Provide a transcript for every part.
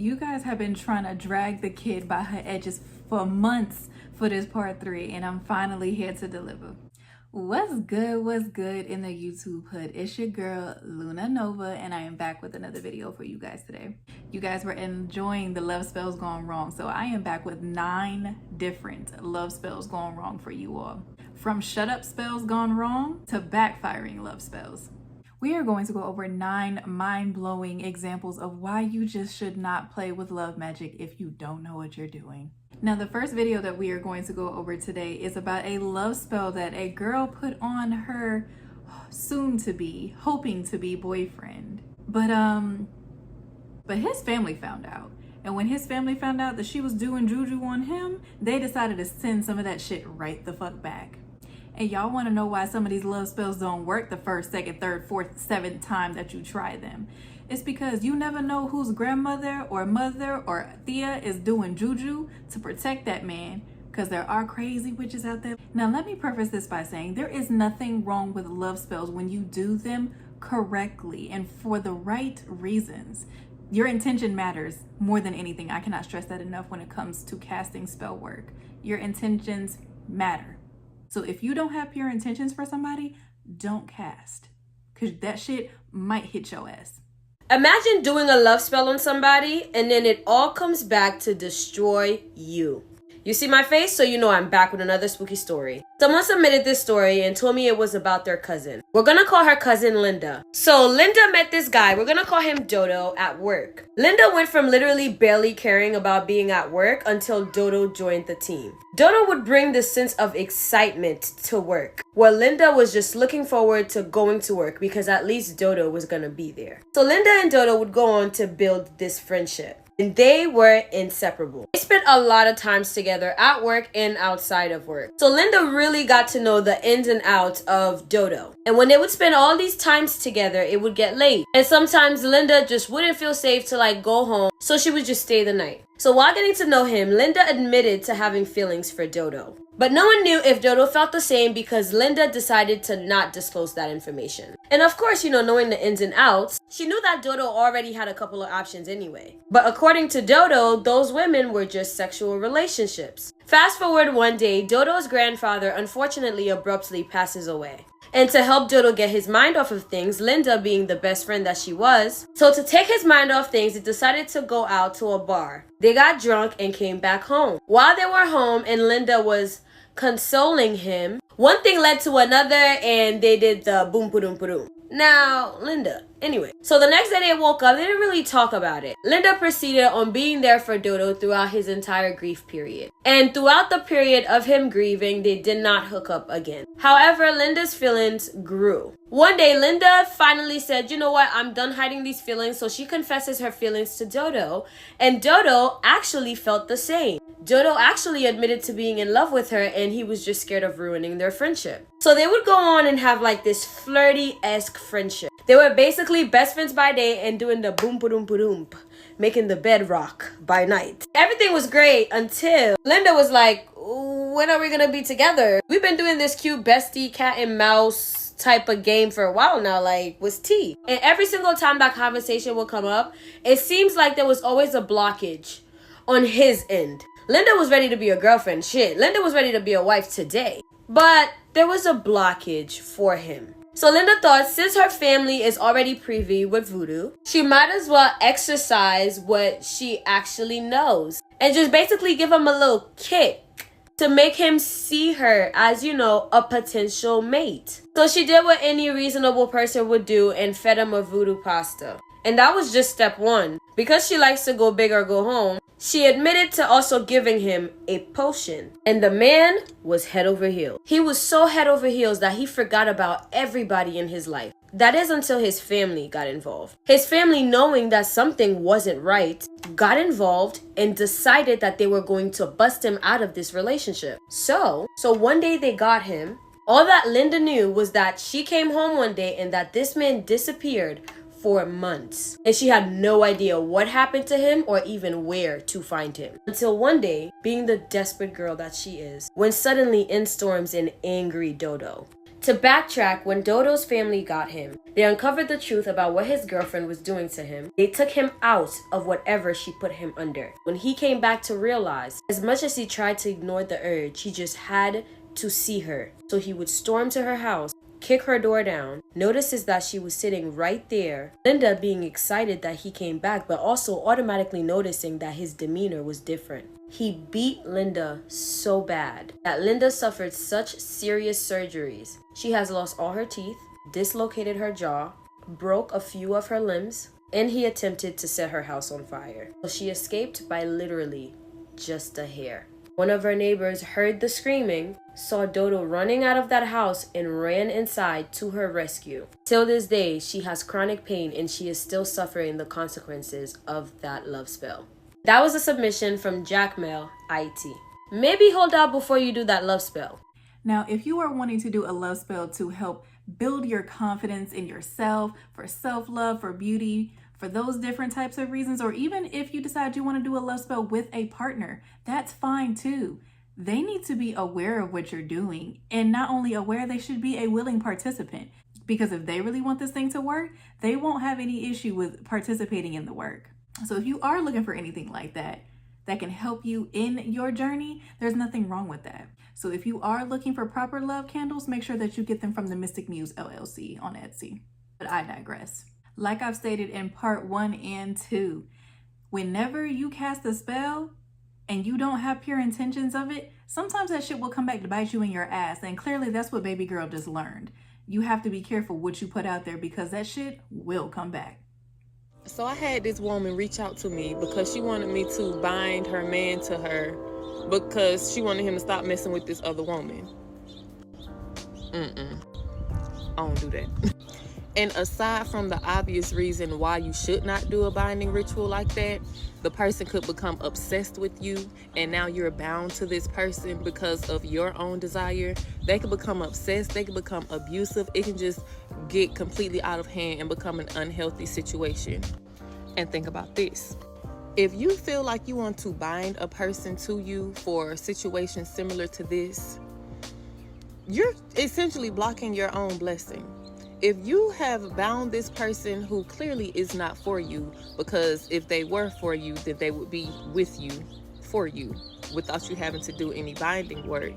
You guys have been trying to drag the kid by her edges for months for this part 3, and I'm finally here to deliver. What's good in the YouTube hood? It's your girl Luna Nova, and I am back with another video for you guys today. You guys were enjoying the love spells gone wrong, so I am back with 9 different love spells gone wrong for you all. From shut up spells gone wrong to backfiring love spells. We are going to go over 9 mind-blowing examples of why you just should not play with love magic if you don't know what you're doing. Now, the first video that we are going to go over today is about a love spell that a girl put on her soon-to-be, hoping-to-be boyfriend. But his family found out. And when his family found out that she was doing juju on him, they decided to send some of that shit right the fuck back. And y'all want to know why some of these love spells don't work the first, second, third, fourth, 7th time that you try them. It's because you never know whose grandmother or mother or Thea is doing juju to protect that man, because there are crazy witches out there. Now, let me preface this by saying there is nothing wrong with love spells when you do them correctly and for the right reasons. Your intention matters more than anything. I cannot stress that enough when it comes to casting spell work. Your intentions matter. So if you don't have pure intentions for somebody, don't cast, because that shit might hit your ass. Imagine doing a love spell on somebody and then it all comes back to destroy you. You see my face, so you know I'm back with another spooky story. Someone submitted this story and told me it was about their cousin. We're gonna call her cousin Linda. So Linda met this guy, we're gonna call him Dodo, at work. Linda went from literally barely caring about being at work until Dodo joined the team. Dodo would bring this sense of excitement to work, where Linda was just looking forward to going to work because at least Dodo was gonna be there. So Linda and Dodo would go on to build this friendship. And they were inseparable. They spent a lot of times together at work and outside of work. So Linda really got to know the ins and outs of Dodo. And when they would spend all these times together, it would get late. And sometimes Linda just wouldn't feel safe to go home, so she would just stay the night. So while getting to know him, Linda admitted to having feelings for Dodo. But no one knew if Dodo felt the same because Linda decided to not disclose that information. And of course, knowing the ins and outs, she knew that Dodo already had a couple of options anyway. But according to Dodo, those women were just sexual relationships. Fast forward one day, Dodo's grandfather unfortunately abruptly passes away. And to help Dodo get his mind off of things, Linda being the best friend that she was, so to take his mind off things, they decided to go out to a bar. They got drunk and came back home. While they were home and Linda was consoling him, one thing led to another and they did the boom boom boom. Now, Linda. Anyway, so the next day they woke up, they didn't really talk about it. Linda proceeded on being there for Dodo throughout his entire grief period. And throughout the period of him grieving, they did not hook up again. However, Linda's feelings grew. One day, Linda finally said, you know what, I'm done hiding these feelings. So she confesses her feelings to Dodo. And Dodo actually felt the same. Dodo actually admitted to being in love with her and he was just scared of ruining their friendship. So they would go on and have this flirty-esque friendship. They were basically best friends by day and doing the boom boom boom, making the bed rock by night. Everything was great until Linda was like, when are we gonna be together? We've been doing this cute bestie cat and mouse type of game for a while now, what's tea? And every single time that conversation would come up, it seems like there was always a blockage on his end. Linda was ready to be a girlfriend. Shit, Linda was ready to be a wife today. But there was a blockage for him. So Linda thought since her family is already privy with voodoo, she might as well exercise what she actually knows and just basically give him a little kick to make him see her as, a potential mate. So she did what any reasonable person would do and fed him a voodoo pasta. And that was just step 1. Because she likes to go big or go home, she admitted to also giving him a potion. And the man was head over heels. He was so head over heels that he forgot about everybody in his life. That is until his family got involved. His family, knowing that something wasn't right, got involved and decided that they were going to bust him out of this relationship. So one day they got him. All that Linda knew was that she came home one day and that this man disappeared for months. And she had no idea what happened to him or even where to find him. Until one day, being the desperate girl that she is, when suddenly in storms an angry Dodo. To backtrack, when Dodo's family got him, they uncovered the truth about what his girlfriend was doing to him. They took him out of whatever she put him under. When he came back to realize, as much as he tried to ignore the urge, he just had to see her. So he would storm to her house, kick her door down, notices that she was sitting right there, Linda being excited that he came back, but also automatically noticing that his demeanor was different. He beat Linda so bad that Linda suffered such serious surgeries. She has lost all her teeth, dislocated her jaw, broke a few of her limbs, and he attempted to set her house on fire. So she escaped by literally just a hair. One of her neighbors heard the screaming, saw Dodo running out of that house, and ran inside to her rescue. Till this day, she has chronic pain and she is still suffering the consequences of that love spell. That was a submission from Jackmail IT. Maybe hold out before you do that love spell. Now, if you are wanting to do a love spell to help build your confidence in yourself, for self-love, for beauty, for those different types of reasons, or even if you decide you want to do a love spell with a partner, that's fine too. They need to be aware of what you're doing, and not only aware, they should be a willing participant, because if they really want this thing to work, they won't have any issue with participating in the work. So if you are looking for anything like that can help you in your journey, there's nothing wrong with that. So if you are looking for proper love candles, make sure that you get them from the Mystic Muse LLC on Etsy. But I digress. Like I've stated in part 1 and 2, whenever you cast a spell and you don't have pure intentions of it, sometimes that shit will come back to bite you in your ass. And clearly that's what baby girl just learned. You have to be careful what you put out there, because that shit will come back. So I had this woman reach out to me because she wanted me to bind her man to her because she wanted him to stop messing with this other woman. I don't do that. And aside from the obvious reason why you should not do a binding ritual like that, the person could become obsessed with you, and now you're bound to this person because of your own desire. They could become obsessed, they could become abusive. It can just get completely out of hand and become an unhealthy situation. And think about this. If you feel like you want to bind a person to you for situations similar to this, you're essentially blocking your own blessing. If you have bound this person who clearly is not for you, because if they were for you, then they would be with you, for you, without you having to do any binding work,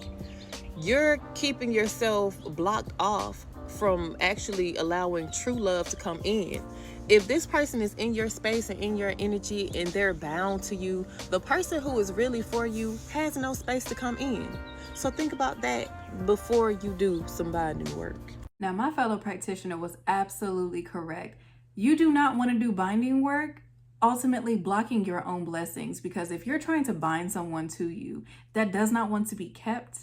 you're keeping yourself blocked off from actually allowing true love to come in. If this person is in your space and in your energy and they're bound to you, the person who is really for you has no space to come in. So think about that before you do some binding work. Now, my fellow practitioner was absolutely correct. You do not want to do binding work, ultimately blocking your own blessings, because if you're trying to bind someone to you that does not want to be kept,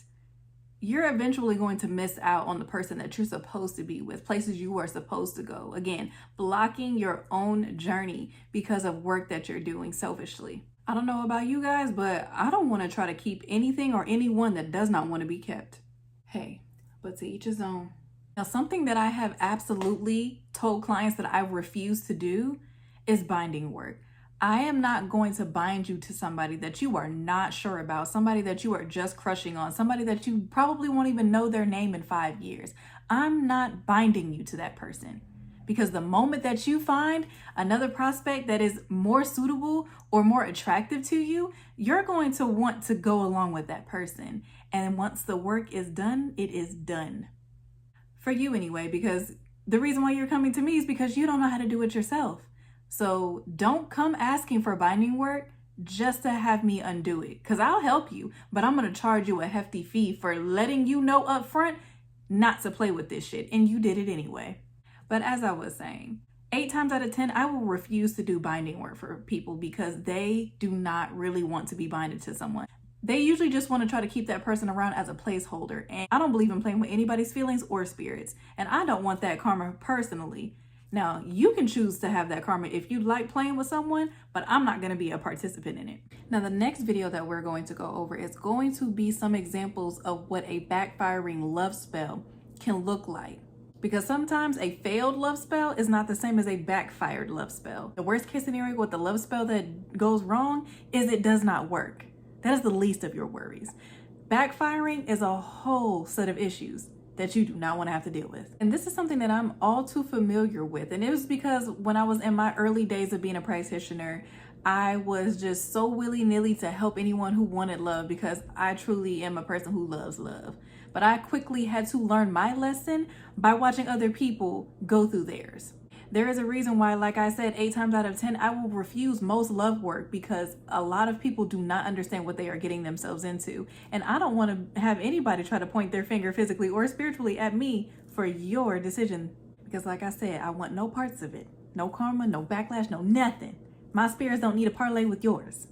you're eventually going to miss out on the person that you're supposed to be with, places you are supposed to go. Again, blocking your own journey because of work that you're doing selfishly. I don't know about you guys, but I don't want to try to keep anything or anyone that does not want to be kept. Hey, but to each his own. Now, something that I have absolutely told clients that I refuse to do is binding work. I am not going to bind you to somebody that you are not sure about, somebody that you are just crushing on, somebody that you probably won't even know their name in 5 years. I'm not binding you to that person, because the moment that you find another prospect that is more suitable or more attractive to you, you're going to want to go along with that person. And once the work is done, it is done. For you anyway, because the reason why you're coming to me is because you don't know how to do it yourself. So don't come asking for binding work just to have me undo it, because I'll help you, but I'm going to charge you a hefty fee for letting you know up front not to play with this shit, and you did it anyway. But as I was saying, 8 times out of 10, I will refuse to do binding work for people because they do not really want to be binded to someone. They usually just want to try to keep that person around as a placeholder, and I don't believe in playing with anybody's feelings or spirits, and I don't want that karma personally. Now, you can choose to have that karma if you like playing with someone, but I'm not going to be a participant in it. Now, the next video that we're going to go over is going to be some examples of what a backfiring love spell can look like. Because sometimes a failed love spell is not the same as a backfired love spell. The worst case scenario with the love spell that goes wrong is it does not work. That is the least of your worries. Backfiring is a whole set of issues. that you do not want to have to deal with. And this is something that I'm all too familiar with. And it was because when I was in my early days of being a practitioner, I was just so willy-nilly to help anyone who wanted love because I truly am a person who loves love. But I quickly had to learn my lesson by watching other people go through theirs. There is a reason why, like I said, 8 times out of 10, I will refuse most love work because a lot of people do not understand what they are getting themselves into. And I don't want to have anybody try to point their finger physically or spiritually at me for your decision. Because like I said, I want no parts of it. No karma, no backlash, no nothing. My spirits don't need a parlay with yours.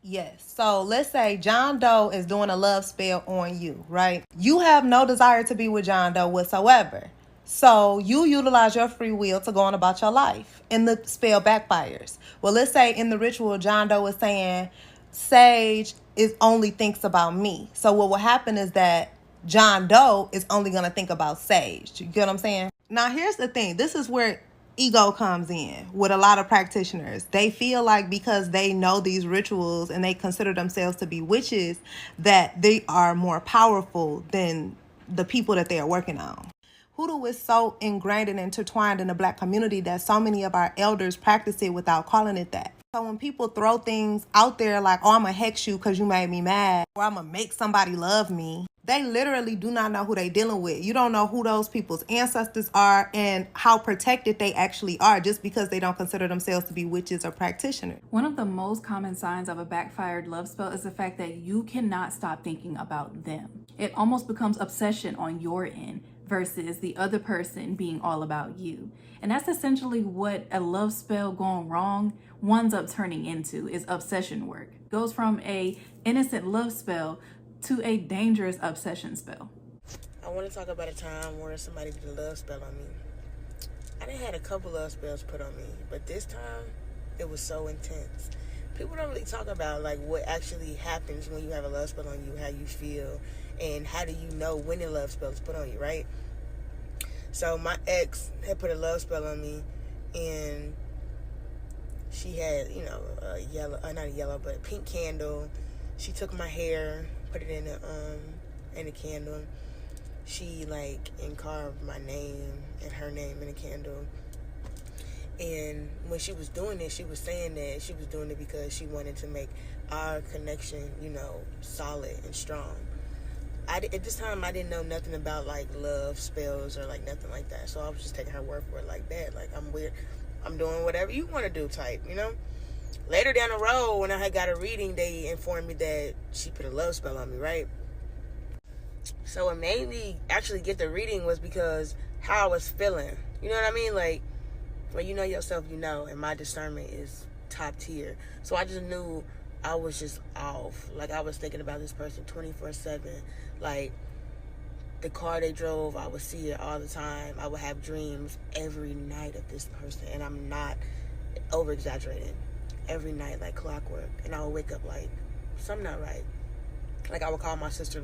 Yes. So let's say John Doe is doing a love spell on you, right? You have no desire to be with John Doe whatsoever. So you utilize your free will to go on about your life and the spell backfires. Well, let's say in the ritual, John Doe is saying, Sage only thinks about me. So what will happen is that John Doe is only going to think about Sage. You get what I'm saying? Now, here's the thing. This is where ego comes in with a lot of practitioners. They feel like because they know these rituals and they consider themselves to be witches, that they are more powerful than the people that they are working on. Hoodoo is so ingrained and intertwined in the Black community that so many of our elders practice it without calling it that. So when people throw things out there like, oh, I'm going to hex you because you made me mad, or I'm going to make somebody love me, they literally do not know who they're dealing with. You don't know who those people's ancestors are and how protected they actually are just because they don't consider themselves to be witches or practitioners. One of the most common signs of a backfired love spell is the fact that you cannot stop thinking about them. It almost becomes obsession on your end versus the other person being all about you. And that's essentially what a love spell gone wrong winds up turning into, is obsession work. It goes from a innocent love spell to a dangerous obsession spell. I want to talk about a time where somebody did a love spell on me. I done had a couple love spells put on me, but this time it was so intense. People don't really talk about like what actually happens when you have a love spell on you, how you feel, and how do you know when a love spell is put on you, right? So my ex had put a love spell on me, and she had, a yellow, not a yellow, but a pink candle. She took my hair, put it in a candle. She carved my name and her name in a candle. And when she was doing it, she was saying that she was doing it because she wanted to make our connection, solid and strong. At this time, I didn't know nothing about love spells or nothing like that. So I was just taking her word for it like that. I'm weird. I'm doing whatever you want to do type, Later down the road, when I had got a reading, they informed me that she put a love spell on me, right? So what made me actually get the reading was because how I was feeling. You know what I mean? When you know yourself, and my discernment is top tier. So I just knew I was just off. I was thinking about this person 24/7. The car they drove, I would see it all the time. I would have dreams every night of this person, and I'm not over-exaggerating. Every night, like clockwork. And I would wake up something not right. I would call my sister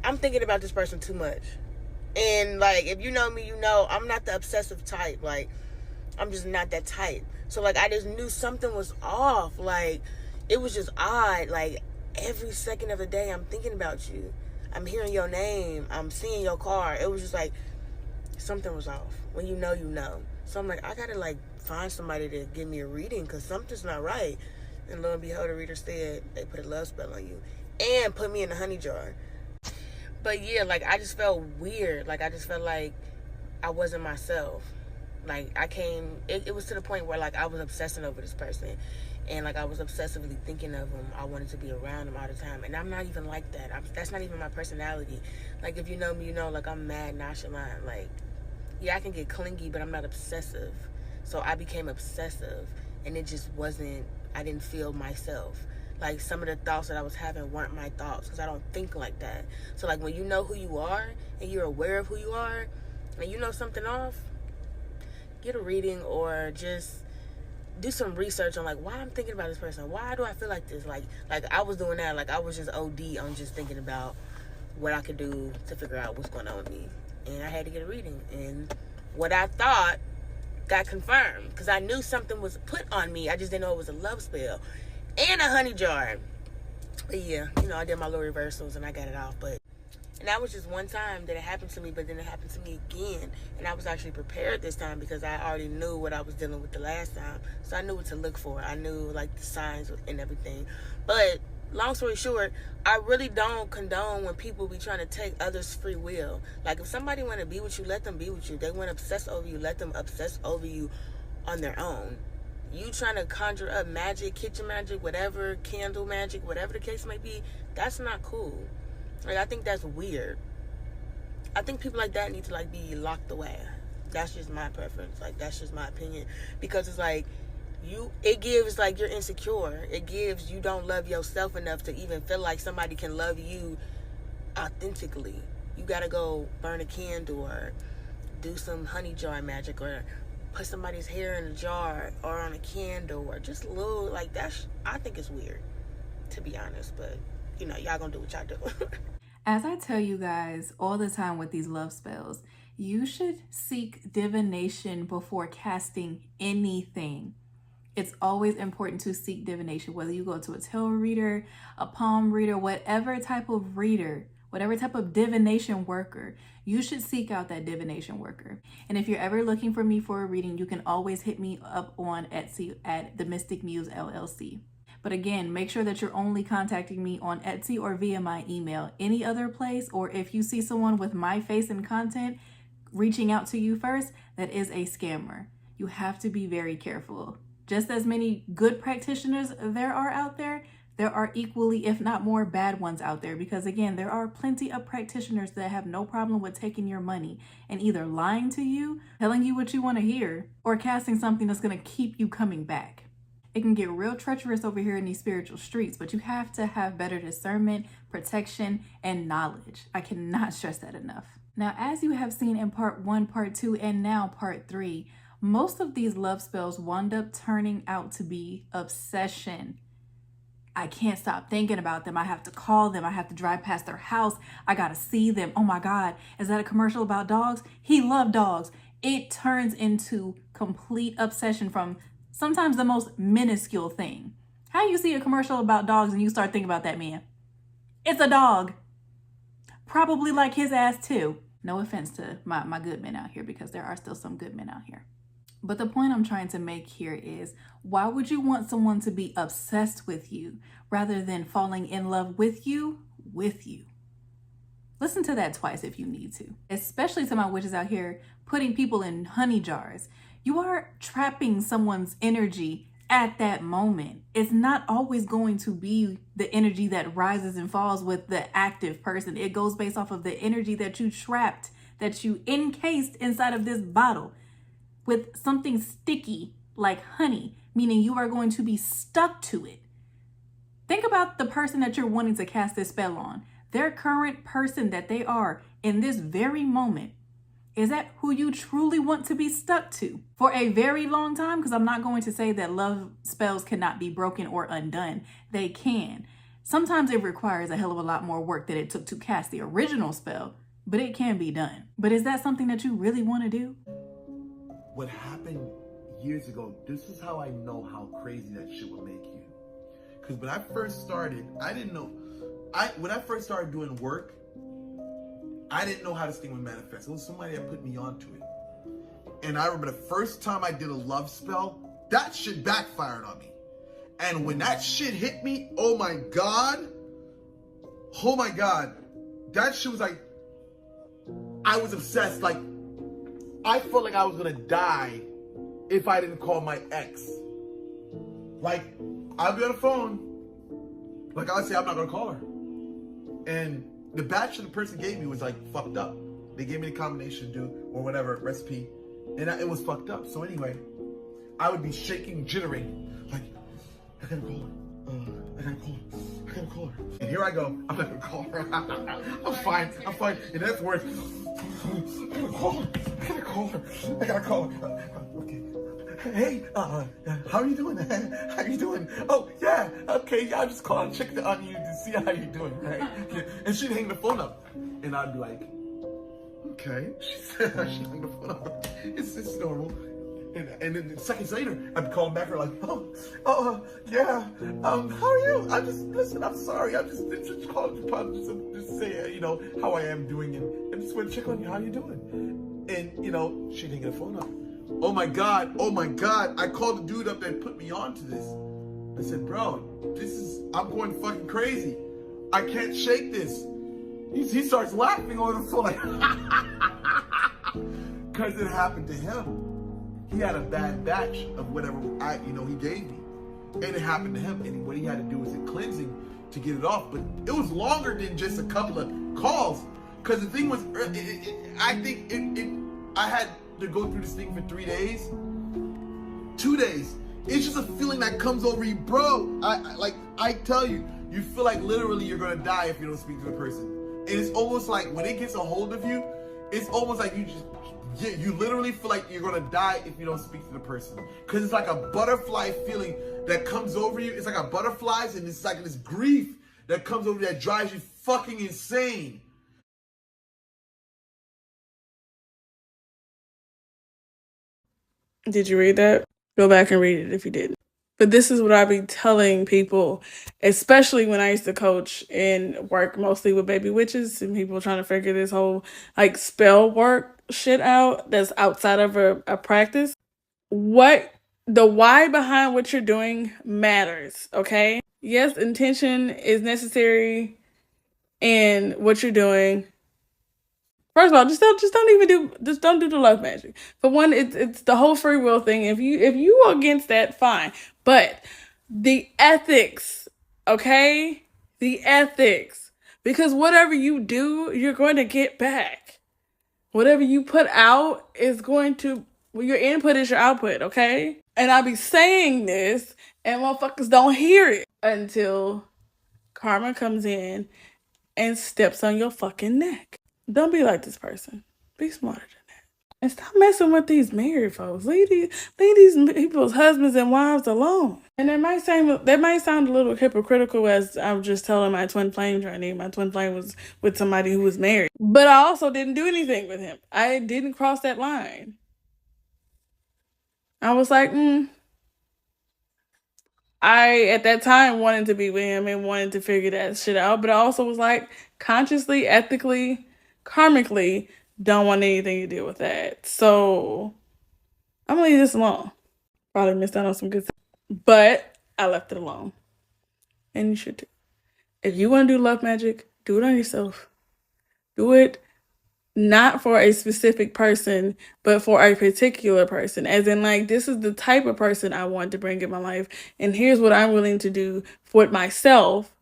I'm thinking about this person too much. And if you know me, I'm not the obsessive type. I'm just not that type. So I just knew something was off. It was just odd. Every second of the day I'm thinking about you. I'm hearing your name. I'm seeing your car. It was just something was off. When you know. So I'm I gotta find somebody to give me a reading because something's not right. And lo and behold, the reader said they put a love spell on you and put me in a honey jar. But yeah, I just felt weird. I just felt I wasn't myself. It was to the point where I was obsessing over this person, and I was obsessively thinking of him. I wanted to be around him all the time, and I'm not even like that. That's not even my personality. If you know me, I'm mad nonchalant. Yeah, I can get clingy, but I'm not obsessive. So I became obsessive, and it just wasn't, I didn't feel myself. Some of the thoughts that I was having weren't my thoughts because I don't think like that. So when you know who you are and you're aware of who you are and you know something off, get a reading or just do some research on why I'm thinking about this person. Why do I feel like this? I was doing that. I was just OD on just thinking about what I could do to figure out what's going on with me. And I had to get a reading. And what I thought got confirmed because I knew something was put on me. I just didn't know it was a love spell and a honey jar. But yeah, I did my little reversals and I got it off. But And that was just one time that it happened to me, but then it happened to me again. And I was actually prepared this time because I already knew what I was dealing with the last time. So I knew what to look for. I knew, like, the signs and everything. But long story short, I really don't condone when people be trying to take others' free will. Like, if somebody want to be with you, let them be with you. They want to obsess over you, let them obsess over you on their own. You trying to conjure up magic, kitchen magic, whatever, candle magic, whatever the case may be, that's not cool. Like, I think that's weird. I think people like that need to, like, be locked away. That's just my preference. Like, that's just my opinion. Because it's like, it gives, like, you're insecure. It gives you don't love yourself enough to even feel like somebody can love you authentically. You gotta go burn a candle or do some honey jar magic or put somebody's hair in a jar or on a candle or just a little, like, I think it's weird, to be honest. But, you know, y'all gonna do what y'all do. As I tell you guys all the time with these love spells, you should seek divination before casting anything. It's always important to seek divination, whether you go to a tarot reader, a palm reader, whatever type of reader, whatever type of divination worker, you should seek out that divination worker. And if you're ever looking for me for a reading, you can always hit me up on Etsy at The Mystic Muse LLC. But again, make sure that you're only contacting me on Etsy or via my email. Any other place, or if you see someone with my face and content reaching out to you first, that is a scammer. You have to be very careful. Just as many good practitioners there are out there, there are equally, if not more, bad ones out there. Because again, there are plenty of practitioners that have no problem with taking your money and either lying to you, telling you what you want to hear, or casting something that's going to keep you coming back. It can get real treacherous over here in these spiritual streets, but you have to have better discernment, protection, and knowledge. I cannot stress that enough. Now, as you have seen in part 1, part 2, and now part 3, most of these love spells wound up turning out to be obsession. I can't stop thinking about them. I have to call them. I have to drive past their house. I gotta see them. Oh my God, is that a commercial about dogs? He loved dogs. It turns into complete obsession from sometimes the most minuscule thing. How you see a commercial about dogs and you start thinking about that man? It's a dog. Probably like his ass too. No offense to my good men out here, because there are still some good men out here. But the point I'm trying to make here is, why would you want someone to be obsessed with you rather than falling in love with you? Listen to that twice if you need to. Especially to my witches out here putting people in honey jars. You are trapping someone's energy at that moment. It's not always going to be the energy that rises and falls with the active person. It goes based off of the energy that you trapped, that you encased inside of this bottle with something sticky like honey, meaning you are going to be stuck to it. Think about the person that you're wanting to cast this spell on. Their current person that they are in this very moment. Is that who you truly want to be stuck to for a very long time? Because I'm not going to say that love spells cannot be broken or undone. They can. Sometimes it requires a hell of a lot more work than it took to cast the original spell, but it can be done. But is that something that you really want to do? What happened years ago, this is how I know how crazy that shit will make you. Because when I first started, I didn't know. When I first started doing work, I didn't know how this thing would manifest. It was somebody that put me onto it. And I remember the first time I did a love spell, that shit backfired on me. And when that shit hit me, oh my God, that shit was like, I was obsessed. Like, I felt like I was gonna die if I didn't call my ex. Like, I'll be on the phone. Like, I'll say, I'm not gonna call her. And the batch that the person gave me was like fucked up. They gave me the combination to do or whatever recipe, and it was fucked up. So anyway, I would be shaking, jittering, like, I gotta call her. I gotta call her. And here I go. I'm not gonna call her. I'm fine. And that's worse. I gotta call her. Okay. Hey, how are you doing? How you doing? Oh, yeah, okay, yeah, I'm just calling, checking on you to see how you're doing, right? And she'd hang the phone up, and I'd be like, okay. She'd hang the phone up. It's normal. And then seconds later, I'm calling back her like, yeah, how are you? Listen, I'm sorry. I'm just calling to just say, you know, how I am doing, and just want to check on you. How you doing? And, you know, she didn't get a phone up. Oh my God. I called the dude up that put me on to this. I said, bro, I'm going fucking crazy. I can't shake this. He starts laughing on the phone like, because it happened to him. He had a bad batch of whatever he gave me, and it happened to him. And what he had to do was a cleansing to get it off. But it was longer than just a couple of calls, because the thing was, I had to go through this thing for 3 days, 2 days. It's just a feeling that comes over you, bro. I tell you, you feel like literally you're gonna die if you don't speak to the person. And it's almost like when it gets a hold of you, it's almost like you literally feel like you're gonna die if you don't speak to the person. Cause it's like a butterfly feeling that comes over you. It's like a butterflies, and it's like this grief that comes over you that drives you fucking insane. Did you read that? Go back and read it if you didn't. But this is what I be telling people, especially when I used to coach and work mostly with baby witches and people trying to figure this whole like spell work shit out that's outside of a practice. The why behind what you're doing matters, okay? Yes, intention is necessary in what you're doing. First of all, just don't do the love magic. For one, it's the whole free will thing. If you are against that, fine. But the ethics, okay? The ethics. Because whatever you do, you're going to get back. Whatever you put out is going to, your input is your output, okay? And I'll be saying this and motherfuckers don't hear it until karma comes in and steps on your fucking neck. Don't be like this person. Be smarter than that. And stop messing with these married folks. Leave these people's husbands and wives alone. And that might sound a little hypocritical, as I'm just telling my twin flame journey. My twin flame was with somebody who was married. But I also didn't do anything with him. I didn't cross that line. I was like, I, at that time, wanted to be with him and wanted to figure that shit out. But I also was like, consciously, ethically, karmically, don't want anything to do with that. So I'm gonna leave this alone. Probably missed out on some good stuff, but I left it alone. And you should too. If you want to do love magic, do it on yourself. Do it not for a specific person, but for a particular person. As in, like, this is the type of person I want to bring in my life, and here's what I'm willing to do for myself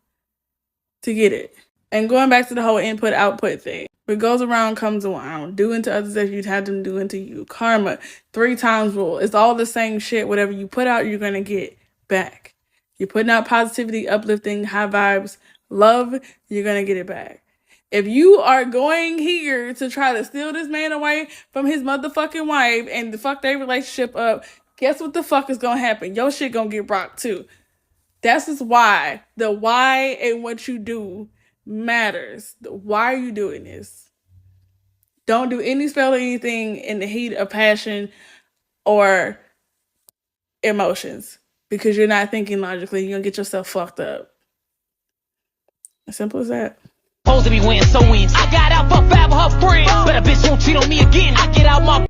to get it. And going back to the whole input-output thing. What goes around comes around. Do unto others as you'd have them do unto you. Karma, 3 times rule. It's all the same shit. Whatever you put out, you're going to get back. You're putting out positivity, uplifting, high vibes, love, you're going to get it back. If you are going here to try to steal this man away from his motherfucking wife and to fuck their relationship up, guess what the fuck is going to happen? Your shit going to get rocked too. That's just why. The why and what you do matters. Why are you doing this? Don't do any spell or anything in the heat of passion or emotions, because you're not thinking logically. You're gonna get yourself fucked up. As simple as that. Supposed to be winning, so wins. I got out for bad with her friend, but a bitch won't cheat on me again. I get out my.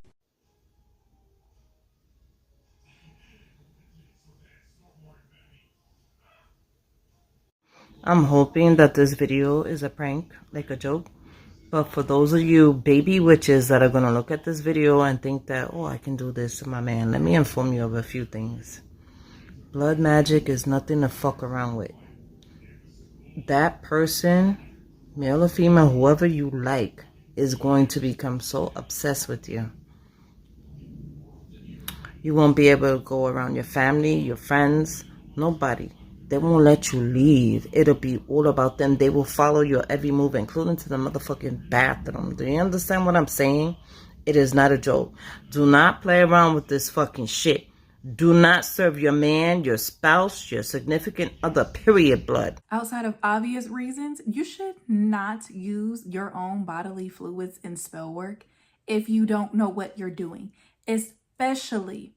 I'm hoping that this video is a prank, like a joke. But for those of you baby witches that are going to look at this video and think that, oh, I can do this to my man, let me inform you of a few things. Blood magic is nothing to fuck around with. That person, male or female, whoever you like, is going to become so obsessed with you. You won't be able to go around your family, your friends, nobody. They won't let you leave. It'll be all about them. They will follow your every move, including to the motherfucking bathroom. Do you understand what I'm saying? It is not a joke. Do not play around with this fucking shit. Do not serve your man, your spouse, your significant other, period, blood. Outside of obvious reasons, you should not use your own bodily fluids in spell work if you don't know what you're doing, especially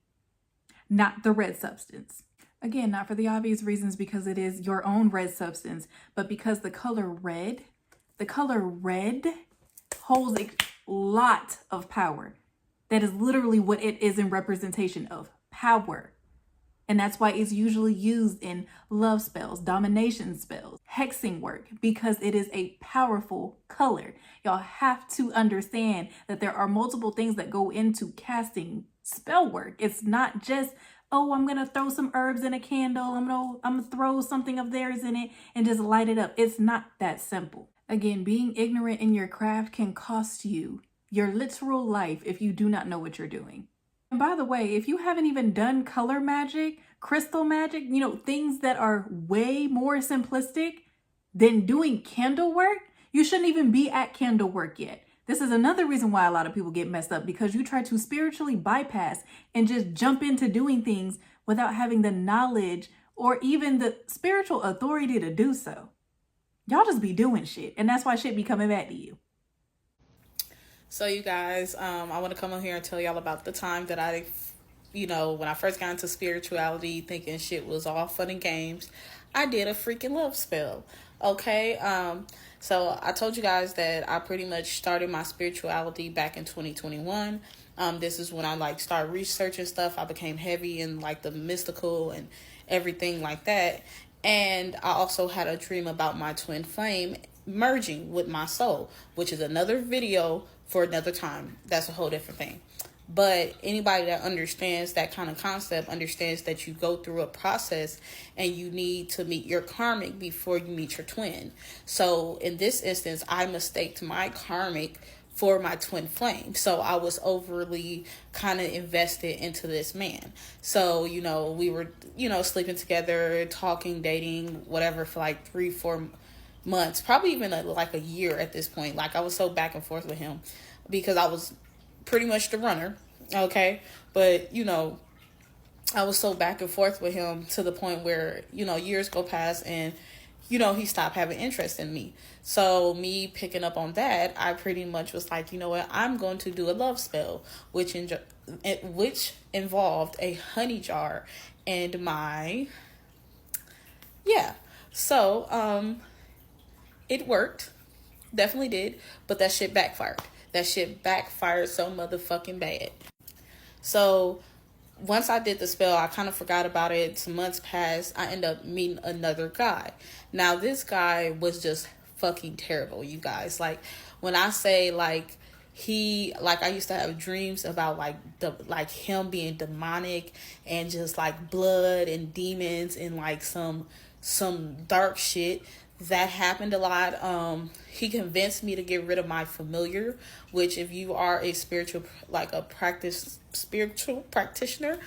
not the red substance. Again, not for the obvious reasons because it is your own red substance, but because the color red holds a lot of power. That is literally what it is in representation of, power. And that's why it's usually used in love spells, domination spells, hexing work, because it is a powerful color. Y'all have to understand that there are multiple things that go into casting spell work. It's not just, oh, I'm going to throw some herbs in a candle. I'm going to throw something of theirs in it and just light it up. It's not that simple. Again, being ignorant in your craft can cost you your literal life if you do not know what you're doing. And by the way, if you haven't even done color magic, crystal magic, things that are way more simplistic than doing candle work, you shouldn't even be at candle work yet. This is another reason why a lot of people get messed up, because you try to spiritually bypass and just jump into doing things without having the knowledge or even the spiritual authority to do so. Y'all just be doing shit, and that's why shit be coming back to you. So you guys, I want to come on here and tell y'all about the time that I, when I first got into spirituality, thinking shit was all fun and games, I did a freaking love spell. Okay. So I told you guys that I pretty much started my spirituality back in 2021. This is when I started researching stuff. I became heavy in the mystical and everything like that. And I also had a dream about my twin flame merging with my soul, which is another video for another time. That's a whole different thing. But anybody that understands that kind of concept understands that you go through a process and you need to meet your karmic before you meet your twin. So in this instance, I mistaked my karmic for my twin flame. So I was overly kind of invested into this man. So, we were, sleeping together, talking, dating, whatever for 3-4 months, probably even a year at this point. I was so back and forth with him because I was pretty much the runner. Okay. But, I was so back and forth with him to the point where, years go past and, he stopped having interest in me. So me picking up on that, I pretty much was like, you know what, I'm going to do a love spell, which involved a honey jar and So, it worked. Definitely did. But that shit backfired. That shit backfired so motherfucking bad. So once I did the spell, I kind of forgot about it. Some months passed. I ended up meeting another guy. Now, this guy was just fucking terrible, you guys. When I say, I used to have dreams about, him being demonic and just, blood and demons and, some dark shit. That happened a lot. He convinced me to get rid of my familiar, which if you are a spiritual practitioner,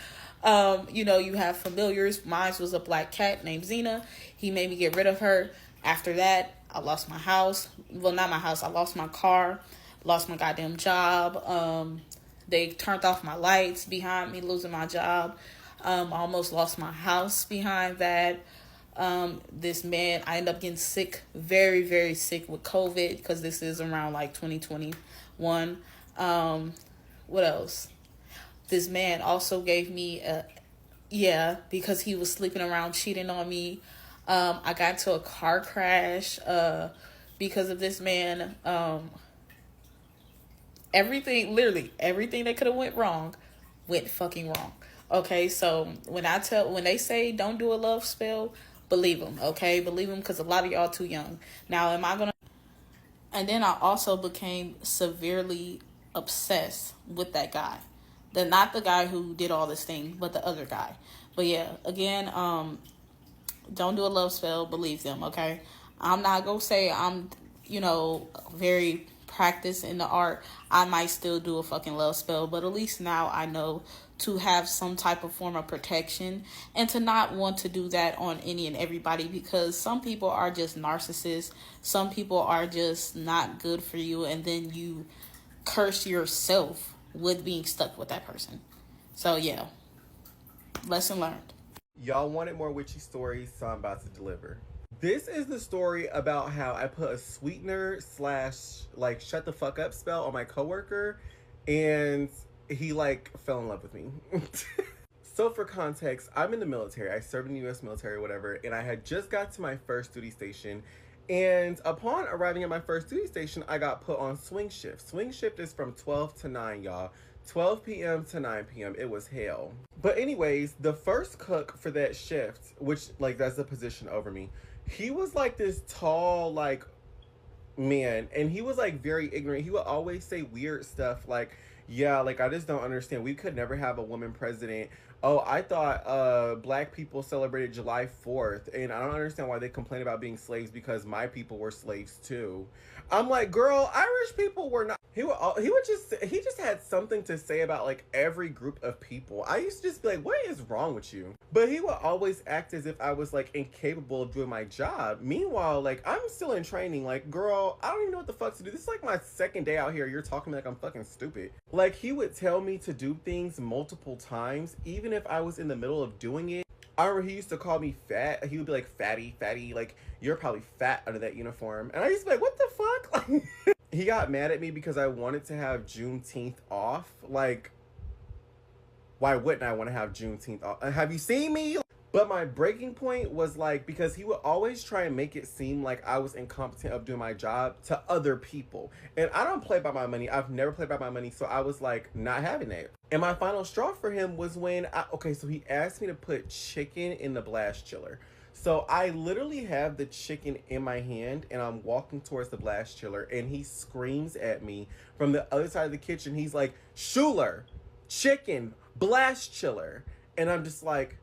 you have familiars. Mine was a black cat named Xena. He made me get rid of her. After that, I lost my house. Well, not my house. I lost my car, lost my goddamn job. They turned off my lights behind me, losing my job. I almost lost my house behind that. This man, I ended up getting sick, very, very sick with COVID, because this is around 2021. What else? This man also gave me because he was sleeping around, cheating on me. I got into a car crash, because of this man. Literally everything that could have went wrong, went fucking wrong. Okay. So when they say don't do a love spell, believe them, okay? Believe them, because a lot of y'all too young. Now, and then I also became severely obsessed with that guy. Not the guy who did all this thing, but the other guy. But yeah, again, don't do a love spell, believe them, okay? I'm not going to say I'm, very practiced in the art. I might still do a fucking love spell, but at least now I know to have some type of form of protection and to not want to do that on any and everybody, because some people are just narcissists. Some people are just not good for you, and then you curse yourself with being stuck with that person. So yeah, lesson learned. Y'all wanted more witchy stories, so I'm about to deliver. This is the story about how I put a sweetener / shut the fuck up spell on my coworker, and he fell in love with me. So for context, I'm in the military. I served in the U.S. military or whatever, and I had just got to my first duty station. And upon arriving at my first duty station, I got put on swing shift. Swing shift is from 12 to 9, y'all. 12 p.m. to 9 p.m. It was hell. But anyways, the first cook for that shift, which, like, that's the position over me, he was like this tall, like, man, and he was like very ignorant. He would always say weird stuff like, yeah, like, I just don't understand, we could never have a woman president. Oh, I thought black people celebrated July 4th, and I don't understand why they complain about being slaves because my people were slaves too. I'm like, girl, Irish people were not. He just had something to say about like every group of people. I used to just be like, what is wrong with you? But he would always act as if I was like incapable of doing my job. Meanwhile, like, I'm still in training. Like, girl, I don't even know what the fuck to do. This is like my second day out here. You're talking to me like I'm fucking stupid. Like, he would tell me to do things multiple times, even if I was in the middle of doing it. I remember he used to call me fat. He would be like, fatty, like, you're probably fat under that uniform. And I used to be like, what the fuck? Like, he got mad at me because I wanted to have Juneteenth off. Like, why wouldn't I want to have Juneteenth off? Have you seen me? But my breaking point was like, because he would always try and make it seem like I was incompetent of doing my job to other people. And I don't play by my money. I've never played by my money. So I was like, not having it. And my final straw for him was when, so he asked me to put chicken in the blast chiller. So I literally have the chicken in my hand and I'm walking towards the blast chiller and he screams at me from the other side of the kitchen. He's like, Schuler, chicken, blast chiller. And I'm just like,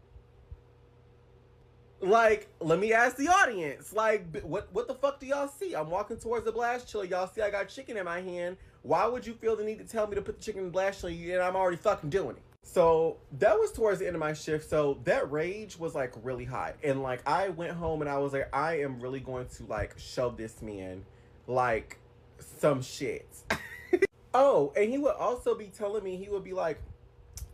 let me ask the audience, like, what the fuck do y'all see? I'm walking towards the blast chiller. Y'all see I got chicken in my hand. Why would you feel the need to tell me to put the chicken in the blast chiller and I'm already fucking doing it? So that was towards the end of my shift. So that rage was like really high. And like, I went home and I was like, I am really going to like show this man like some shit. Oh, and he would also be telling me, he would be like,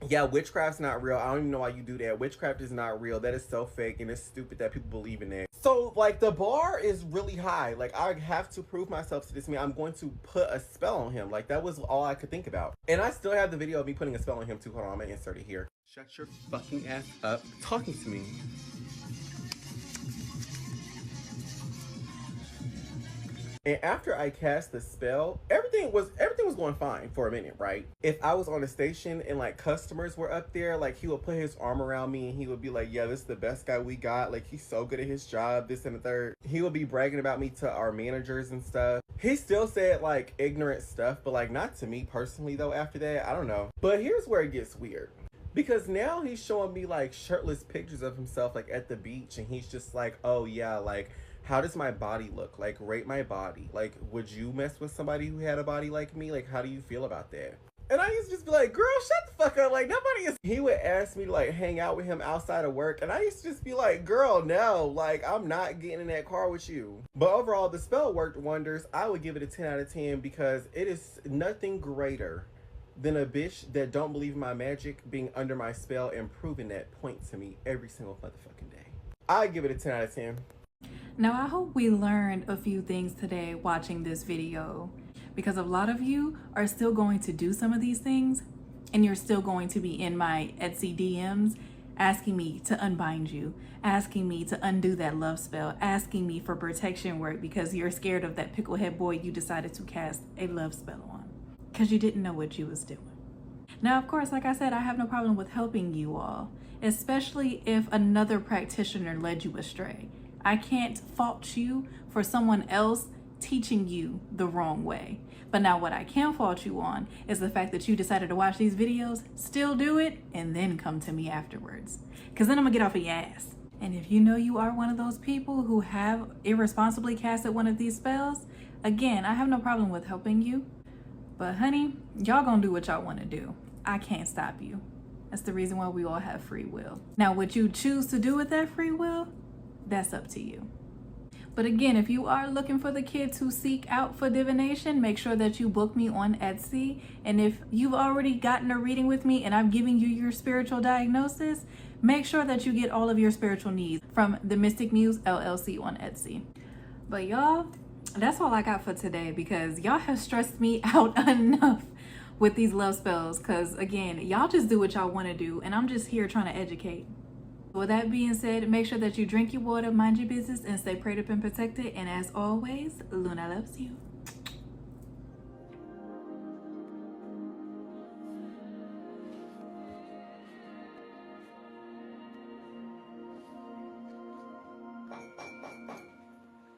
yeah, witchcraft's not real. I don't even know why you do that. Witchcraft is not real. That is so fake and it's stupid that people believe in that. So like, the bar is really high. Like, I have to prove myself to this man. I'm going to put a spell on him. Like, that was all I could think about. And I still have the video of me putting a spell on him too. Hold on, I'm gonna insert it here. Shut your fucking ass up talking to me. And after I cast the spell, everything was going fine for a minute, right? If I was on a station and like customers were up there, like, he would put his arm around me and he would be like, yeah, this is the best guy we got. Like, he's so good at his job, this and the third. He would be bragging about me to our managers and stuff. He still said like ignorant stuff, but like not to me personally though after that. I don't know. But here's where it gets weird. Because now he's showing me like shirtless pictures of himself like at the beach and he's just like, oh yeah, like, how does my body look? Like, rate my body. Like, would you mess with somebody who had a body like me? Like, how do you feel about that? And I used to just be like, girl, shut the fuck up. Like, nobody is. He would ask me to like hang out with him outside of work. And I used to just be like, girl, no, like, I'm not getting in that car with you. But overall, the spell worked wonders. I would give it a 10 out of 10 because it is nothing greater than a bitch that don't believe in my magic being under my spell and proving that point to me every single motherfucking day. I give it a 10 out of 10. Now, I hope we learned a few things today watching this video, because a lot of you are still going to do some of these things and you're still going to be in my Etsy DMs asking me to unbind you, asking me to undo that love spell, asking me for protection work because you're scared of that picklehead boy you decided to cast a love spell on because you didn't know what you was doing. Now, of course, like I said, I have no problem with helping you all, especially if another practitioner led you astray. I can't fault you for someone else teaching you the wrong way. But now what I can fault you on is the fact that you decided to watch these videos, still do it, and then come to me afterwards. Because then I'm going to get off of your ass. And if you know you are one of those people who have irresponsibly casted one of these spells, again, I have no problem with helping you. But honey, y'all gonna do what y'all want to do. I can't stop you. That's the reason why we all have free will. Now, what you choose to do with that free will, that's up to you. But again, if you are looking for the kids who seek out for divination, make sure that you book me on Etsy. And if you've already gotten a reading with me and I'm giving you your spiritual diagnosis, make sure that you get all of your spiritual needs from the Mystic Muse LLC on Etsy. But y'all, that's all I got for today because y'all have stressed me out enough with these love spells, because again, y'all just do what y'all want to do, and I'm just here trying to educate. With that being said, make sure that you drink your water, mind your business, and stay prayed up and protected. And as always, Luna loves you.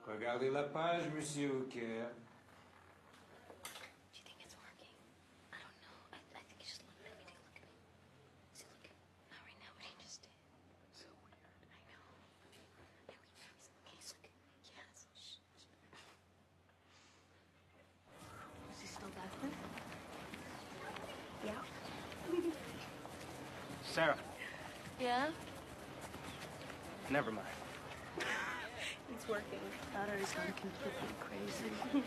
Regardez la page, monsieur au cœur. Do you think it's working? I don't know. I think he just looked at me. Did he look at me? Is he looking? Not right now, but he just did. So weird. I know. He's looking. Yes. Shh. Is he still laughing? Yeah. Sarah, Yeah? never mind. It's working. That is gone completely crazy.